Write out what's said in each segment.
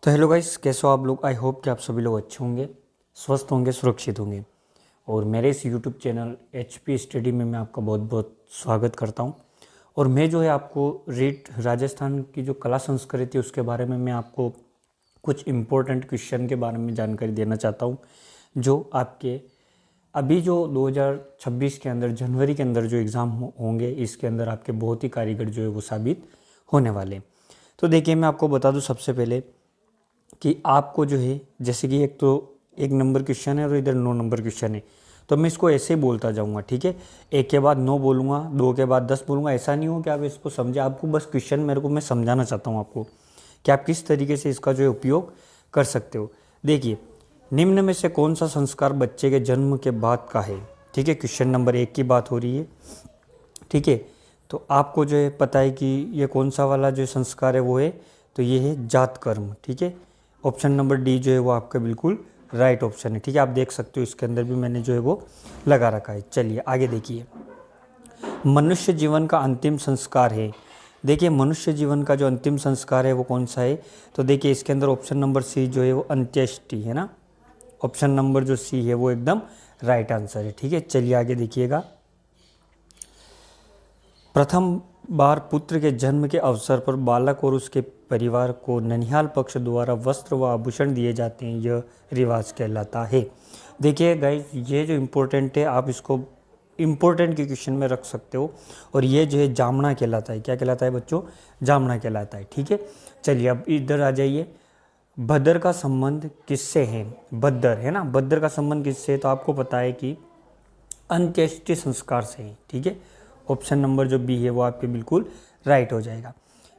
तो hello guys, कैसे हो आप लोग। आई होप कि आप सभी लोग अच्छे होंगे, स्वस्थ होंगे, सुरक्षित होंगे। और मेरे इस यूट्यूब चैनल HP स्टडी में मैं आपका बहुत बहुत स्वागत करता हूं। और मैं जो है आपको रीट राजस्थान की जो कला संस्कृति है उसके बारे में मैं आपको कुछ इम्पोर्टेंट क्वेश्चन के बारे में जानकारी देना चाहता हूं, जो आपके अभी जो 2026 के अंदर जनवरी के अंदर जो एग्ज़ाम होंगे इसके अंदर आपके बहुत ही कारीगर जो है वो साबित होने वाले हैं। तो देखिए, मैं आपको बता दूं सबसे पहले कि आपको जो है, जैसे कि एक तो 1 नंबर क्वेश्चन है और इधर 9 नंबर क्वेश्चन है, तो मैं इसको ऐसे ही बोलता जाऊंगा। ठीक है, 1 के बाद 9 बोलूँगा, 2 के बाद 10 बोलूँगा। ऐसा नहीं हो कि आप इसको समझे, आपको बस क्वेश्चन मेरे को मैं समझाना चाहता हूँ आपको कि आप किस तरीके से इसका जो है उपयोग कर सकते हो। देखिए, निम्न में से कौन सा संस्कार बच्चे के जन्म के बाद का है। ठीक है, क्वेश्चन नंबर 1 की बात हो रही है। ठीक है, तो आपको जो है पता है कि ये कौन सा वाला जो संस्कार है वो है, तो ये है जात कर्म। ठीक है, ऑप्शन नंबर डी जो है वो आपका बिल्कुल राइट ऑप्शन है। ठीक है, आप देख सकते हो इसके अंदर भी मैंने जो है वो लगा रखा है। चलिए आगे देखिए, मनुष्य जीवन का अंतिम संस्कार है। देखिए, मनुष्य जीवन का जो अंतिम संस्कार है वो कौन सा है, तो देखिए इसके अंदर ऑप्शन नंबर सी जो है वो अंत्येष्टि है ना। ऑप्शन नंबर जो सी है वो एकदम राइट आंसर है। ठीक है, चलिए आगे देखिएगा। प्रथम बार पुत्र के जन्म के अवसर पर बालक और उसके परिवार को ननिहाल पक्ष द्वारा वस्त्र व आभूषण दिए जाते हैं, यह रिवाज कहलाता है। देखिए गाइस, ये जो इम्पोर्टेंट है आप इसको इम्पोर्टेंट के क्वेश्चन में रख सकते हो। और ये जो है जामना कहलाता है। क्या कहलाता है बच्चों? जामना कहलाता है। ठीक है, चलिए अब इधर आ जाइए। भद्र का संबंध किससे है? भद्र है ना, भद्र का संबंध किससे है, तो आपको पता है कि अंत्येष्टि संस्कार से है। ठीक है, ऑप्शन नंबर जो बी है वो आपके बिल्कुल राइट हो जाएगा।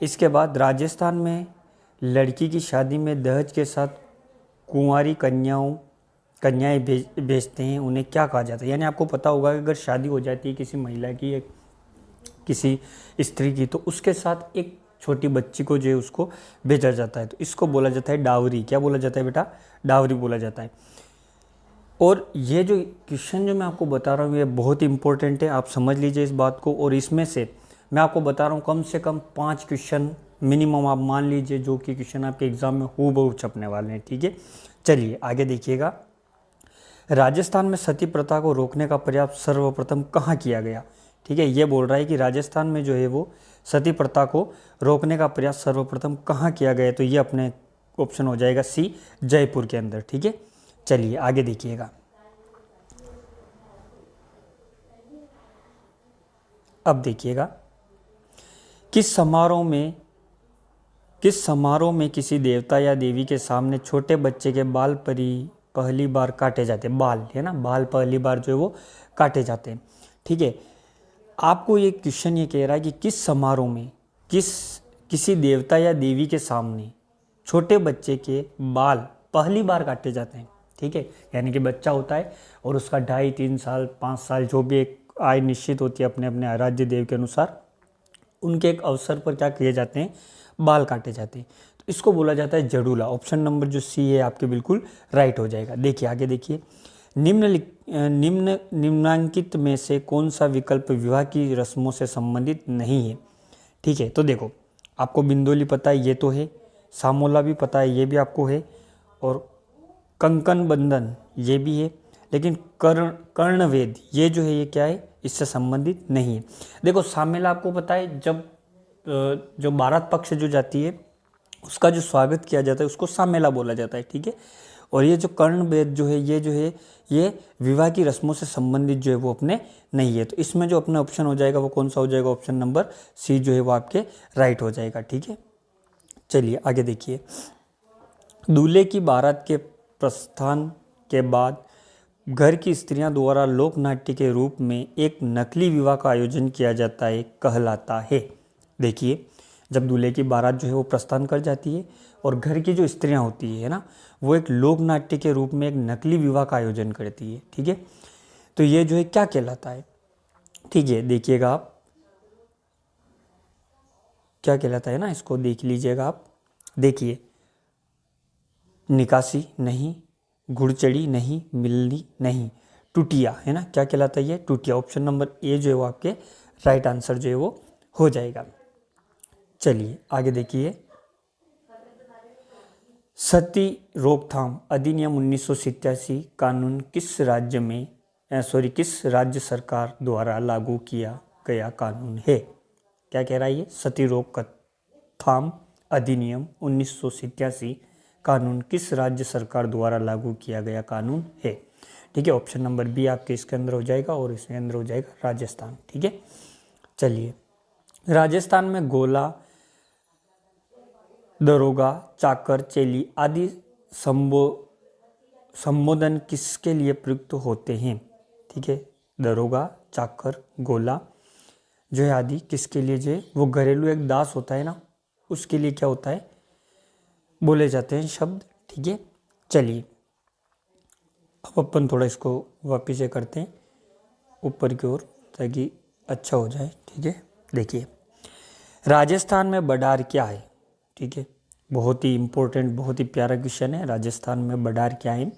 इसके बाद राजस्थान में लड़की की शादी में दहेज के साथ कुंवारी कन्याएं भेजते हैं, उन्हें क्या कहा जाता है? यानी आपको पता होगा कि अगर शादी हो जाती है किसी महिला की या किसी स्त्री की, तो उसके साथ एक छोटी बच्ची को जो है उसको भेजा जाता है, तो इसको बोला जाता है डावरी। क्या बोला जाता है बेटा? डावरी बोला जाता है। और ये जो क्वेश्चन जो मैं आपको बता रहा हूँ ये बहुत इंपॉर्टेंट है, आप समझ लीजिए इस बात को। और इसमें से मैं आपको बता रहा हूँ कम से कम 5 क्वेश्चन मिनिमम आप मान लीजिए जो कि क्वेश्चन आपके एग्जाम में हूबहू छपने वाले हैं। ठीक है, चलिए आगे देखिएगा। राजस्थान में सती प्रथा को रोकने का प्रयास सर्वप्रथम कहाँ किया गया? ठीक है, ये बोल रहा है कि राजस्थान में जो है वो सती प्रथा को रोकने का प्रयास सर्वप्रथम कहाँ किया गया, तो ये अपने ऑप्शन हो जाएगा सी, जयपुर के अंदर। ठीक है, चलिए आगे देखिएगा। अब देखिएगा, किस समारोह में किस समारोह में किसी देवता या देवी के सामने छोटे बच्चे के बाल पहली बार काटे जाते हैं? बाल है ना, बाल पहली बार जो है वो काटे जाते हैं। ठीक है, आपको ये क्वेश्चन ये कह रहा है कि किस समारोह में किसी देवता या देवी के सामने छोटे बच्चे के बाल पहली बार काटे जाते हैं। ठीक है, यानी कि बच्चा होता है और उसका 2.5-3 साल 5 साल जो भी एक आय निश्चित होती है अपने अपने आराध्य देव के अनुसार, उनके एक अवसर पर क्या किए जाते हैं? बाल काटे जाते हैं, तो इसको बोला जाता है जड़ूला। ऑप्शन नंबर जो सी है आपके बिल्कुल राइट हो जाएगा। देखिए आगे देखिए, निम्नांकित में से कौन सा विकल्प विवाह की रस्मों से संबंधित नहीं है? ठीक है, तो देखो, आपको बिंदोली पता है, ये तो है। सामोला भी पता है, ये भी आपको है। और कंकन बंधन ये भी है। लेकिन कर्णवेद ये जो है ये क्या है? इससे संबंधित नहीं है। देखो, सामेला आपको पता है, जब जो बारात पक्ष जो जाती है उसका जो स्वागत किया जाता है उसको सामेला बोला जाता है। ठीक है, और ये जो कर्णवेद जो है ये विवाह की रस्मों से संबंधित जो है वो अपने नहीं है। तो इसमें जो अपना ऑप्शन हो जाएगा वो कौन सा हो जाएगा? ऑप्शन नंबर सी जो है वो आपके राइट हो जाएगा। ठीक है, चलिए आगे देखिए। दूल्हे की बारात के प्रस्थान के बाद घर की स्त्रियां द्वारा लोक नाट्य के रूप में एक नकली विवाह का आयोजन किया जाता है, कहलाता है। देखिए, जब दूल्हे की बारात जो है वो प्रस्थान कर जाती है और घर की जो स्त्रियां होती है ना, वो एक लोक नाट्य के रूप में एक नकली विवाह का आयोजन करती है। ठीक है, तो ये जो है क्या कहलाता है? ठीक है, देखिएगा आप क्या कहलाता है ना, इसको देख लीजिएगा आप। देखिए, निकासी नहीं, घुड़चड़ी नहीं, मिलनी नहीं, टुटिया है ना। क्या कहलाता है ये? टुटिया। ऑप्शन नंबर ए जो है वो आपके राइट आंसर जो है वो हो जाएगा। चलिए आगे देखिए, सती रोकथाम अधिनियम 1987 कानून किस राज्य में किस राज्य सरकार द्वारा लागू किया गया कानून है? क्या कह रहा है ये? सती रोकथाम अधिनियम 1987 कानून किस राज्य सरकार द्वारा लागू किया गया कानून है? ठीक है, ऑप्शन नंबर बी आपके इसके अंदर हो जाएगा और इसके अंदर हो जाएगा राजस्थान। ठीक है, चलिए, राजस्थान में गोला, दरोगा, चाकर, चेली आदि संबोधन किसके लिए प्रयुक्त होते हैं? ठीक है, दरोगा, चाकर, गोला जो है आदि किसके लिए जो है वो घरेलू एक दास होता है ना, उसके लिए क्या होता है, बोले जाते हैं शब्द। ठीक है, चलिए अब अपन थोड़ा इसको वापिस से करते हैं ऊपर की ओर ताकि अच्छा हो जाए। ठीक है, देखिए राजस्थान में बडार क्या है? ठीक है, बहुत ही इम्पोर्टेंट, बहुत ही प्यारा क्वेश्चन है। राजस्थान में बडार क्या है?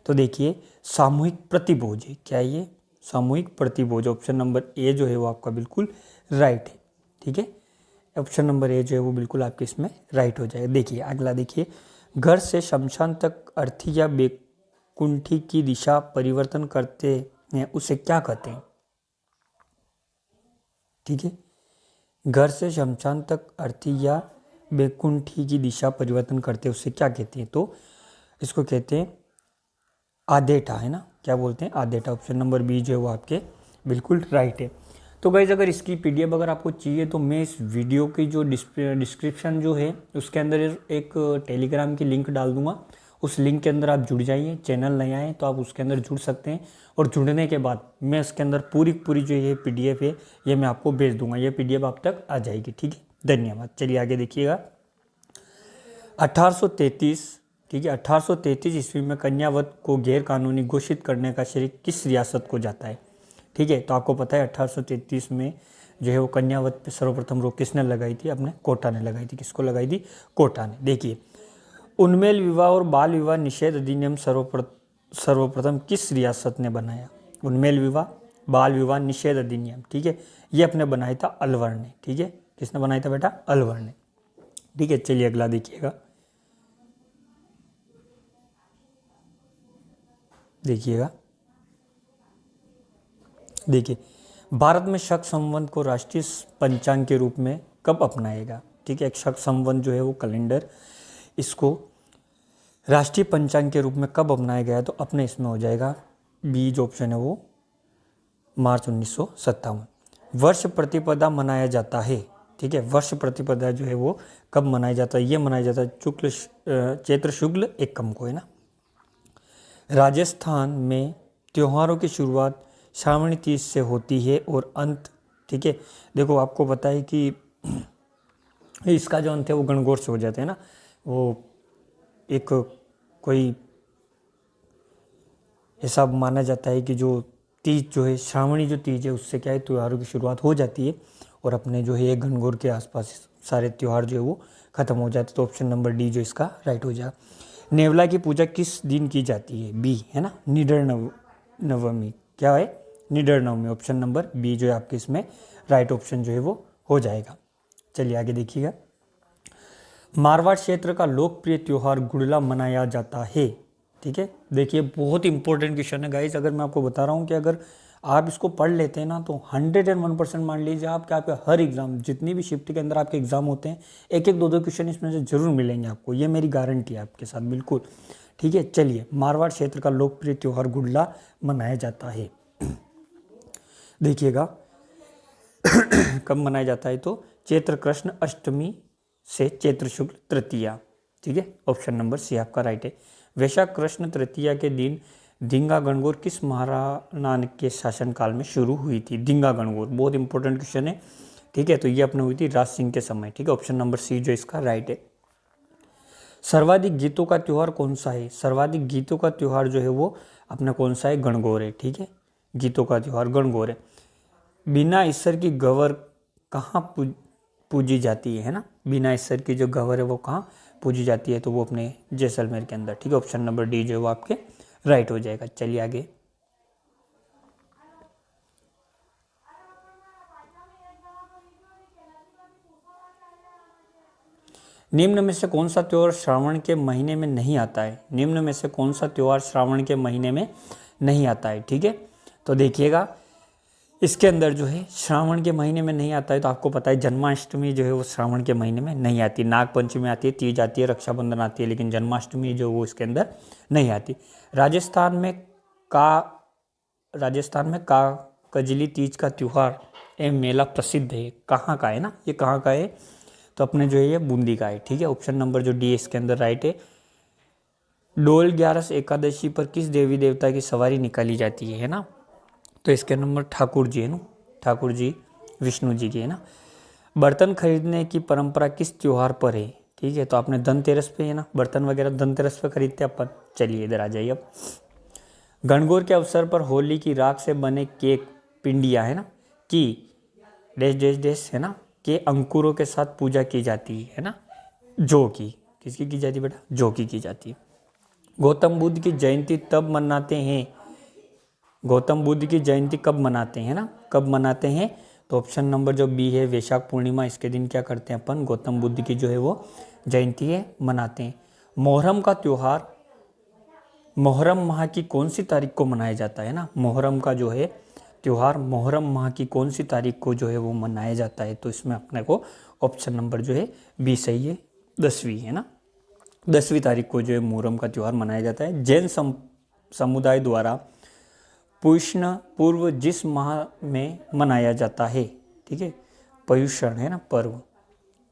तो देखिए सामूहिक प्रतिभोज है। क्या है ये? सामूहिक प्रतिभोज। ऑप्शन नंबर ए जो है वो आपका बिल्कुल राइट है। ठीक है, ऑप्शन नंबर ए जो है वो बिल्कुल आपके इसमें राइट हो जाएगा। देखिए अगला, देखिए घर से शमशान तक अर्थी या बेकुंठी की दिशा परिवर्तन करते हैं उसे क्या कहते हैं? ठीक है, घर से शमशान तक अर्थी या बेकुंठी की दिशा परिवर्तन करते हैं उसे क्या कहते हैं? तो इसको कहते हैं आधेटा, है ना? क्या बोलते हैं? आधेटा। ऑप्शन नंबर बी जो है वो आपके बिल्कुल राइट है। तो गाइज अगर इसकी पीडीएफ अगर आपको चाहिए तो मैं इस वीडियो की जो डिस्क्रिप्शन जो है उसके अंदर एक टेलीग्राम की लिंक डाल दूंगा। उस लिंक के अंदर आप जुड़ जाइए। चैनल नया है तो आप उसके अंदर जुड़ सकते हैं और जुड़ने के बाद मैं इसके अंदर पूरी जो ये पीडीएफ है ये मैं आपको भेज दूंगा। ये पीडीएफ आप तक आ जाएगी। ठीक है, धन्यवाद। चलिए आगे देखिएगा। 1833, ठीक है, 1833 ईस्वी में कन्यावत को गैर कानूनी घोषित करने का श्रेय किस रियासत को जाता है? ठीक है, तो आपको पता है 1833 में जो है वो कन्यावत पे सर्वप्रथम रोक किसने लगाई थी? अपने कोटा ने लगाई थी। किसको लगाई थी? कोटा ने। देखिए उन्मेल विवाह और बाल विवाह निषेध अधिनियम सर्वप्रथम किस रियासत ने बनाया? उन्मेल विवाह, बाल विवाह निषेध अधिनियम, ठीक है, ये अपने बनाया था अलवर ने। ठीक है, किसने बनाया था बेटा? अलवर ने। ठीक है, चलिए अगला देखिएगा। देखिए भारत में शक संवत को राष्ट्रीय पंचांग के रूप में कब अपनाएगा? ठीक है, एक शक संवत जो है वो कैलेंडर, इसको राष्ट्रीय पंचांग के रूप में कब अपनाया गया? तो अपने इसमें हो जाएगा बी जो ऑप्शन है वो मार्च 1957। वर्ष प्रतिपदा मनाया जाता है। ठीक है, वर्ष प्रतिपदा जो है वो कब मनाया जाता है? ये मनाया जाता है चैत्र शुक्ल एकम को, है ना। राजस्थान में त्योहारों की शुरुआत श्रावणी तीज से होती है और अंत, ठीक है, देखो आपको पता है कि इसका जो अंत है वो गणगौर से हो जाते हैं ना। वो एक कोई ऐसा माना जाता है कि जो तीज जो है, श्रावणी जो तीज है, उससे क्या है त्योहारों की शुरुआत हो जाती है और अपने जो है गणगौर के आसपास सारे त्यौहार जो है वो खत्म हो जाते हैं। तो ऑप्शन नंबर डी जो इसका राइट हो जाएगा। नेवला की पूजा किस दिन की जाती है? बी, है ना, निडर नवमी। क्या है? निडर नवमी। ऑप्शन नंबर बी जो है आपके इसमें राइट ऑप्शन जो है वो हो जाएगा। चलिए आगे देखिएगा। मारवाड़ क्षेत्र का लोकप्रिय त्योहार गुड़ला मनाया जाता है। ठीक है, देखिए बहुत इंपॉर्टेंट क्वेश्चन है गाइस। अगर मैं आपको बता रहा हूँ कि अगर आप इसको पढ़ लेते हैं ना तो 101% मान लीजिए आपके हर एग्जाम, जितनी भी शिफ्ट के अंदर आपके एग्जाम होते हैं, एक एक दो दो क्वेश्चन इसमें से जरूर मिलेंगे आपको। ये मेरी गारंटी है आपके साथ, बिल्कुल। ठीक है, चलिए मारवाड़ क्षेत्र का लोकप्रिय त्योहार गुड़ला मनाया जाता है। देखिएगा कब मनाया जाता है? तो चैत्र कृष्ण अष्टमी से चैत्र शुक्ल तृतीया। ठीक है, ऑप्शन नंबर सी आपका राइट है। वैशाख कृष्ण तृतीया के दिन दिंगा गणगौर किस महाराणा के शासनकाल में शुरू हुई थी? दिंगा गणगौर बहुत इंपॉर्टेंट क्वेश्चन है। ठीक है, तो ये अपने हुई थी राज सिंह के समय। ठीक है, ऑप्शन नंबर सी जो इसका राइट है। सर्वाधिक गीतों का त्योहार कौन सा है? सर्वाधिक गीतों का त्योहार जो है वो अपना कौन सा है? गणगौर है। ठीक है, गीतों का त्योहार गणगौर है। बिना ईश्वर की गवर कहाँ पूजी जाती है ना? बिना ईश्वर की जो गवर है वो कहाँ पूजी जाती है? तो वो अपने जैसलमेर के अंदर। ठीक है, ऑप्शन नंबर डी जो है वो आपके राइट हो जाएगा। चलिए आगे। निम्न में से कौन सा त्योहार श्रावण के महीने में नहीं आता है? निम्न में से कौन सा त्योहार श्रावण के महीने में नहीं आता है? ठीक है, तो देखिएगा इसके अंदर जो है श्रावण के महीने में नहीं आता है, तो आपको पता है जन्माष्टमी जो है वो श्रावण के महीने में नहीं आती, नागपंचमी आती है, तीज आती है, रक्षाबंधन आती है, लेकिन जन्माष्टमी जो वो इसके अंदर नहीं आती। राजस्थान में का कजली तीज का त्यौहार एवं मेला प्रसिद्ध है, कहाँ का है ना, ये कहाँ का है? तो अपने जो है ये बूंदी का है। ठीक है, ऑप्शन नंबर जो डी है इसके अंदर राइट है। डोल 11 एकादशी पर किस देवी देवता की सवारी निकाली जाती है ना? तो इसके नंबर ठाकुर जी है ना, ठाकुर जी विष्णु जी की है ना। बर्तन खरीदने की परंपरा किस त्योहार पर है? ठीक है, तो आपने धनतेरस पे है ना, बर्तन वगैरह धनतेरस पे खरीदते अपन। चलिए इधर आ जाइए अब। गणगौर के अवसर पर होली की राख से बने केक पिंडिया है ना कि डैश डैश डैश है ना के अंकुरों के साथ पूजा की जाती है ना, जौ की। किसकी की जाती है बेटा? जौ की जाती है। गौतम बुद्ध की जयंती तब मनाते हैं, गौतम बुद्ध की जयंती कब मनाते हैं ना, कब मनाते हैं? तो ऑप्शन नंबर जो बी है वैशाख पूर्णिमा, इसके दिन क्या करते हैं अपन? गौतम बुद्ध की जो है वो जयंती है मनाते हैं। मोहर्रम का त्यौहार मुहर्रम माह की कौन सी तारीख को मनाया जाता है ना? मुहर्रम का जो है त्यौहार मुहर्रम माह की कौन सी तारीख को जो है वो मनाया जाता है? तो इसमें अपने को ऑप्शन नंबर जो है बी सही है, 10वीं है ना, 10वीं तारीख को जो है मुहर्रम का त्यौहार मनाया जाता है। जैन समुदाय द्वारा पुष्ण पूर्व जिस माह में मनाया जाता है, ठीक है, पर्युषण है ना पर्व,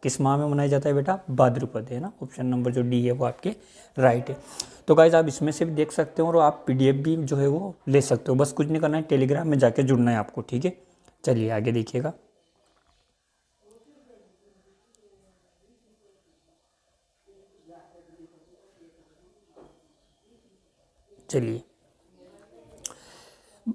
किस माह में मनाया जाता है बेटा? भाद्रपद है ना, ऑप्शन नंबर जो डी है वो आपके राइट है। तो गाइज आप इसमें से भी देख सकते हो और आप पीडीएफ भी जो है वो ले सकते हो, बस कुछ नहीं करना है, टेलीग्राम में जाके जुड़ना है आपको। ठीक है, चलिए आगे देखिएगा। चलिए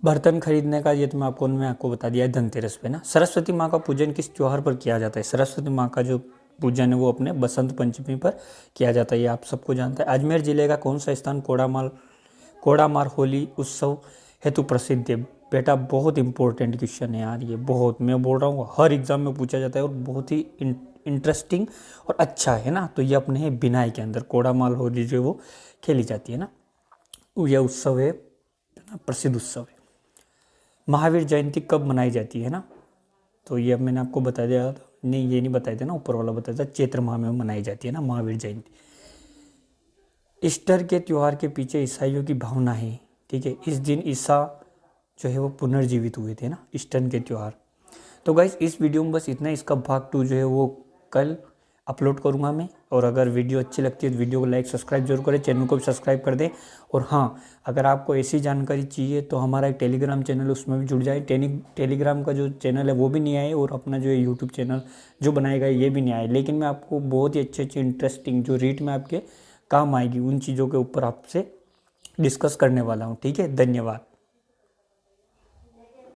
बर्तन खरीदने का ये तो मैं आपको बता दिया है धनतेरस पे ना। सरस्वती माँ का पूजन किस त्योहार पर किया जाता है? सरस्वती माँ का जो पूजन है वो अपने बसंत पंचमी पर किया जाता है, ये आप सबको जानते हैं। अजमेर जिले का कौन सा स्थान कोड़ामार होली उत्सव हेतु प्रसिद्ध है? बेटा बहुत इंपॉर्टेंट क्वेश्चन है यार ये, बहुत, मैं बोल रहा हूँ हर एग्जाम में पूछा जाता है और बहुत ही इंटरेस्टिंग और अच्छा है ना। तो ये अपने है बिनाई के अंदर कोड़ामाल होली जो वो खेली जाती है ना, यह उत्सव है ना, प्रसिद्ध उत्सव है। महावीर जयंती कब मनाई जाती है ना? तो ये अब मैंने आपको बता दिया था, नहीं ये नहीं बताया था ना, ऊपर वाला बताया था, चैत्र माह में मनाई जाती है ना महावीर जयंती। ईस्टर के त्यौहार के पीछे ईसाइयों की भावना है, ठीक है, इस दिन ईसा जो है वो पुनर्जीवित हुए थे ना, ईस्टर के त्यौहार। तो गाइस इस वीडियो में बस इतना, इसका भाग 2 जो है वो कल अपलोड करूँगा मैं। और अगर वीडियो अच्छी लगती है तो वीडियो को लाइक सब्सक्राइब जरूर करें, चैनल को भी सब्सक्राइब कर दें। और हाँ, अगर आपको ऐसी जानकारी चाहिए तो हमारा एक टेलीग्राम चैनल, उसमें भी जुड़ जाए। टेलीग्राम का जो चैनल है वो भी नहीं आए, और अपना जो है यूट्यूब चैनल जो बनाएगा ये भी नहीं आए, लेकिन मैं आपको बहुत ही अच्छे इंटरेस्टिंग जो रीट में आपके काम आएगी उन चीज़ों के ऊपर आपसे डिस्कस करने वाला हूँ। ठीक है, धन्यवाद।